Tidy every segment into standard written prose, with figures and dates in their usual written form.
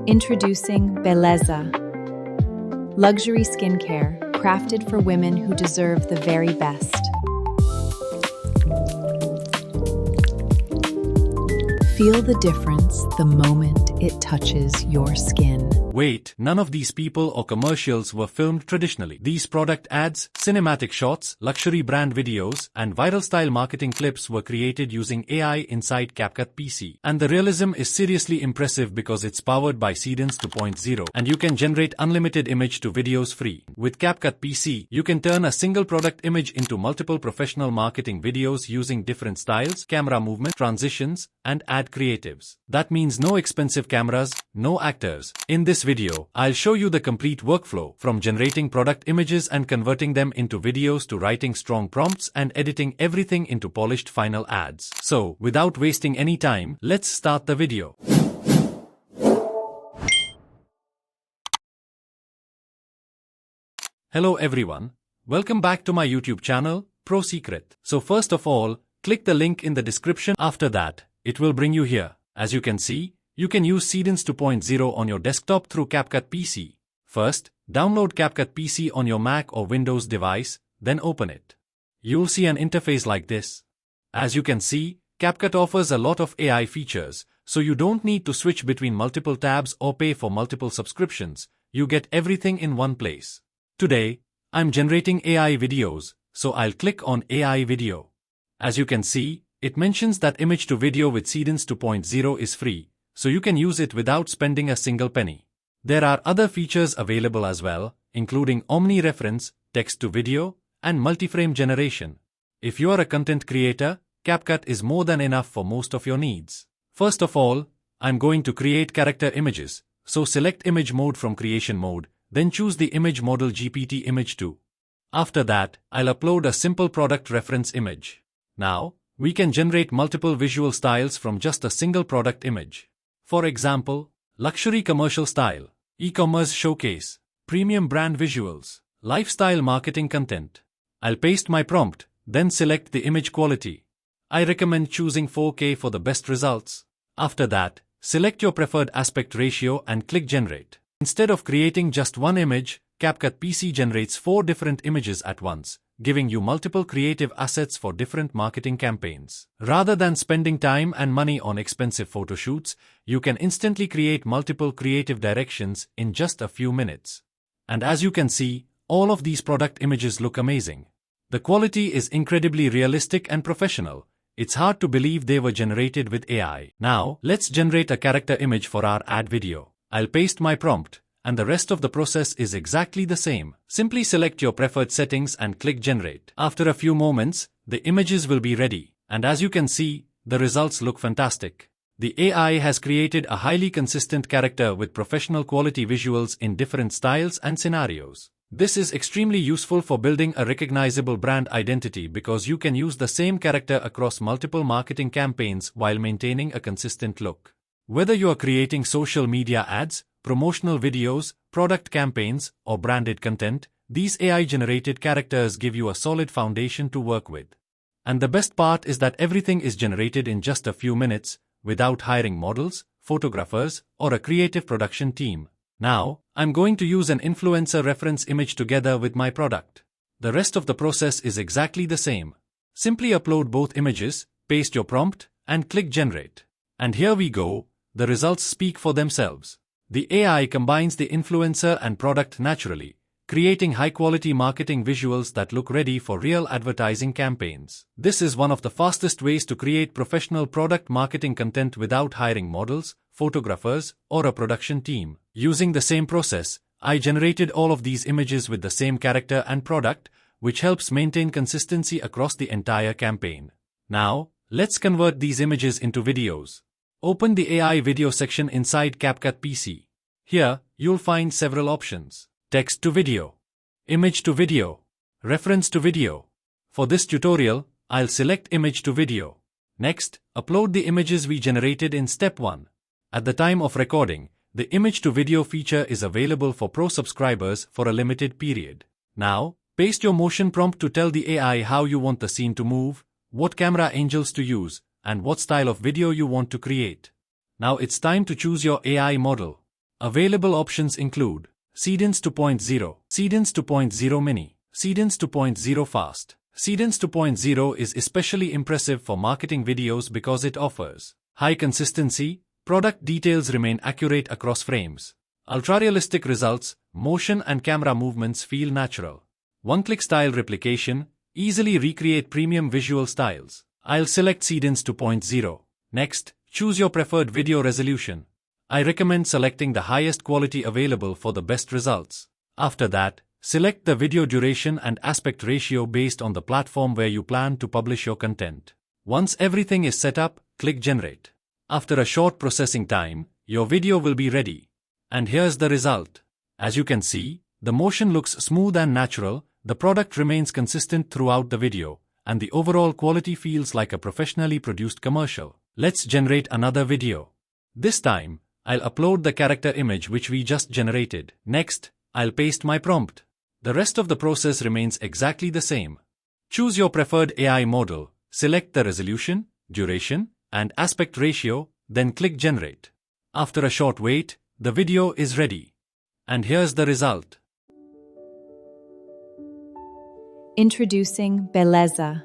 Introducing Beleza, luxury skincare crafted for women who deserve the very best. Feel the difference the moment it touches your skin. Wait, none of these people or commercials were filmed traditionally. These product ads, cinematic shots, luxury brand videos, and viral style marketing clips were created using AI inside CapCut PC. And the realism is seriously impressive because it's powered by Seedance 2.0, and you can generate unlimited image to videos free. With CapCut PC, you can turn a single product image into multiple professional marketing videos using different styles, camera movement, transitions, and ad creatives. That means no expensive cameras, no actors. In this video, I'll show you the complete workflow, from generating product images and converting them into videos to writing strong prompts and editing everything into polished final ads. So, without wasting any time, let's start the video. Hello everyone, welcome back to my YouTube channel, Pro Secret. So first of all, click the link in the description. After that, it will bring you here. As you can see, you can use Seedance 2.0 on your desktop through CapCut PC. First, download CapCut PC on your Mac or Windows device, then open it. You'll see an interface like this. As you can see, CapCut offers a lot of AI features, so you don't need to switch between multiple tabs or pay for multiple subscriptions. You get everything in one place. Today, I'm generating AI videos, so I'll click on AI video. As you can see, it mentions that image to video with Seedance 2.0 is free, so you can use it without spending a single penny. There are other features available as well, including omni-reference, text to video, and multi-frame generation. If you are a content creator, CapCut is more than enough for most of your needs. First of all, I'm going to create character images, so select image mode from creation mode, then choose the image model GPT-Image 2. After that, I'll upload a simple product reference image. Now, we can generate multiple visual styles from just a single product image. For example, luxury commercial style, e-commerce showcase, premium brand visuals, lifestyle marketing content. I'll paste my prompt, then select the image quality. I recommend choosing 4K for the best results. After that, select your preferred aspect ratio and click Generate. Instead of creating just one image, CapCut PC generates 4 different images at once, giving you multiple creative assets for different marketing campaigns. Rather than spending time and money on expensive photo shoots, you can instantly create multiple creative directions in just a few minutes. And as you can see, all of these product images look amazing. The quality is incredibly realistic and professional. It's hard to believe they were generated with AI. Now, let's generate a character image for our ad video. I'll paste my prompt, and the rest of the process is exactly the same. Simply select your preferred settings and click Generate. After a few moments, the images will be ready, and as you can see, the results look fantastic. The AI has created a highly consistent character with professional quality visuals in different styles and scenarios. This is extremely useful for building a recognizable brand identity because you can use the same character across multiple marketing campaigns while maintaining a consistent look. Whether you are creating social media ads, promotional videos, product campaigns, or branded content, these AI-generated characters give you a solid foundation to work with. And the best part is that everything is generated in just a few minutes, without hiring models, photographers, or a creative production team. Now, I'm going to use an influencer reference image together with my product. The rest of the process is exactly the same. Simply upload both images, paste your prompt, and click Generate. And here we go, the results speak for themselves. The AI combines the influencer and product naturally, creating high-quality marketing visuals that look ready for real advertising campaigns. This is one of the fastest ways to create professional product marketing content without hiring models, photographers, or a production team. Using the same process, I generated all of these images with the same character and product, which helps maintain consistency across the entire campaign. Now, let's convert these images into videos. Open the AI video section inside CapCut PC. Here, you'll find several options. Text to video, image to video, reference to video. For this tutorial, I'll select image to video. Next, upload the images we generated in step 1. At the time of recording, the image to video feature is available for Pro subscribers for a limited period. Now, paste your motion prompt to tell the AI how you want the scene to move, what camera angles to use, and what style of video you want to create. Now it's time to choose your AI model. Available options include Seedance 2.0, Seedance 2.0 Mini, Seedance 2.0 Fast. Seedance 2.0 is especially impressive for marketing videos because it offers high consistency, product details remain accurate across frames, ultra-realistic results, motion and camera movements feel natural. One-click style replication, easily recreate premium visual styles. I'll select Seedance 2.0. Next, choose your preferred video resolution. I recommend selecting the highest quality available for the best results. After that, select the video duration and aspect ratio based on the platform where you plan to publish your content. Once everything is set up, click Generate. After a short processing time, your video will be ready. And here's the result. As you can see, the motion looks smooth and natural, the product remains consistent throughout the video, and the overall quality feels like a professionally produced commercial. Let's generate another video. This time, I'll upload the character image which we just generated. Next, I'll paste my prompt. The rest of the process remains exactly the same. Choose your preferred AI model, select the resolution, duration, and aspect ratio, then click Generate. After a short wait, the video is ready. And here's the result. Introducing Beleza,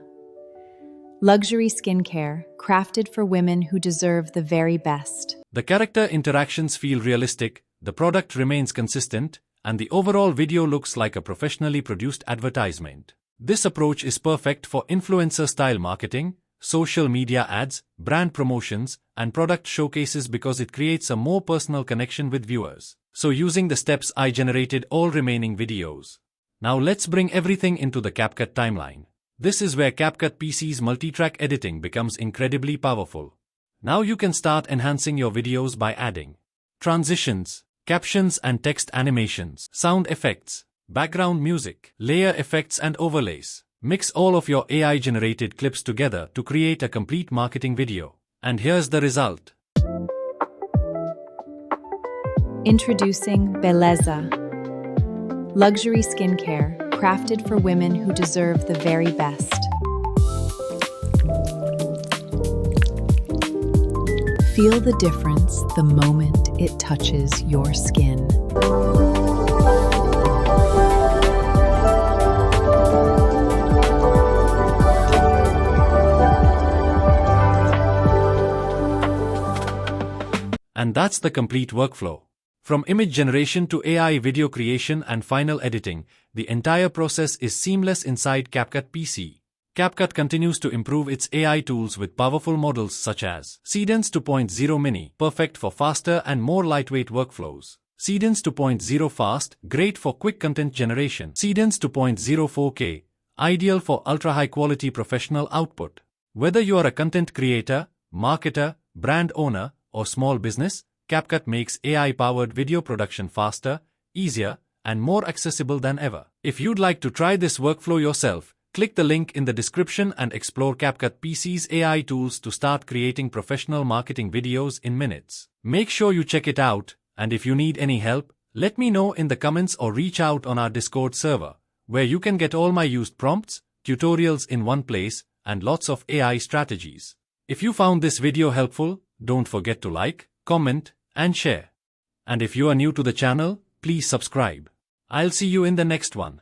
luxury skincare crafted for women who deserve the very best. The character interactions feel realistic, the product remains consistent, and the overall video looks like a professionally produced advertisement. This approach is perfect for influencer-style marketing, social media ads, brand promotions, and product showcases because it creates a more personal connection with viewers. So using the steps I generated all remaining videos. Now let's bring everything into the CapCut timeline. This is where CapCut PC's multi-track editing becomes incredibly powerful. Now you can start enhancing your videos by adding transitions, captions and text animations, sound effects, background music, layer effects and overlays. Mix all of your AI-generated clips together to create a complete marketing video. And here's the result. Introducing Beleza, luxury skincare crafted for women who deserve the very best. Feel the difference the moment it touches your skin. And that's the complete workflow. From image generation to AI video creation and final editing, the entire process is seamless inside CapCut PC. CapCut continues to improve its AI tools with powerful models such as Seedance 2.0 Mini, perfect for faster and more lightweight workflows. Seedance 2.0 Fast, great for quick content generation. Seedance 2.0 4K, ideal for ultra-high quality professional output. Whether you are a content creator, marketer, brand owner, or small business, CapCut makes AI-powered video production faster, easier, and more accessible than ever. If you'd like to try this workflow yourself, click the link in the description and explore CapCut PC's AI tools to start creating professional marketing videos in minutes. Make sure you check it out, and if you need any help, let me know in the comments or reach out on our Discord server, where you can get all my used prompts, tutorials in one place, and lots of AI strategies. If you found this video helpful, don't forget to like, comment, and share. And if you are new to the channel, please subscribe. I'll see you in the next one.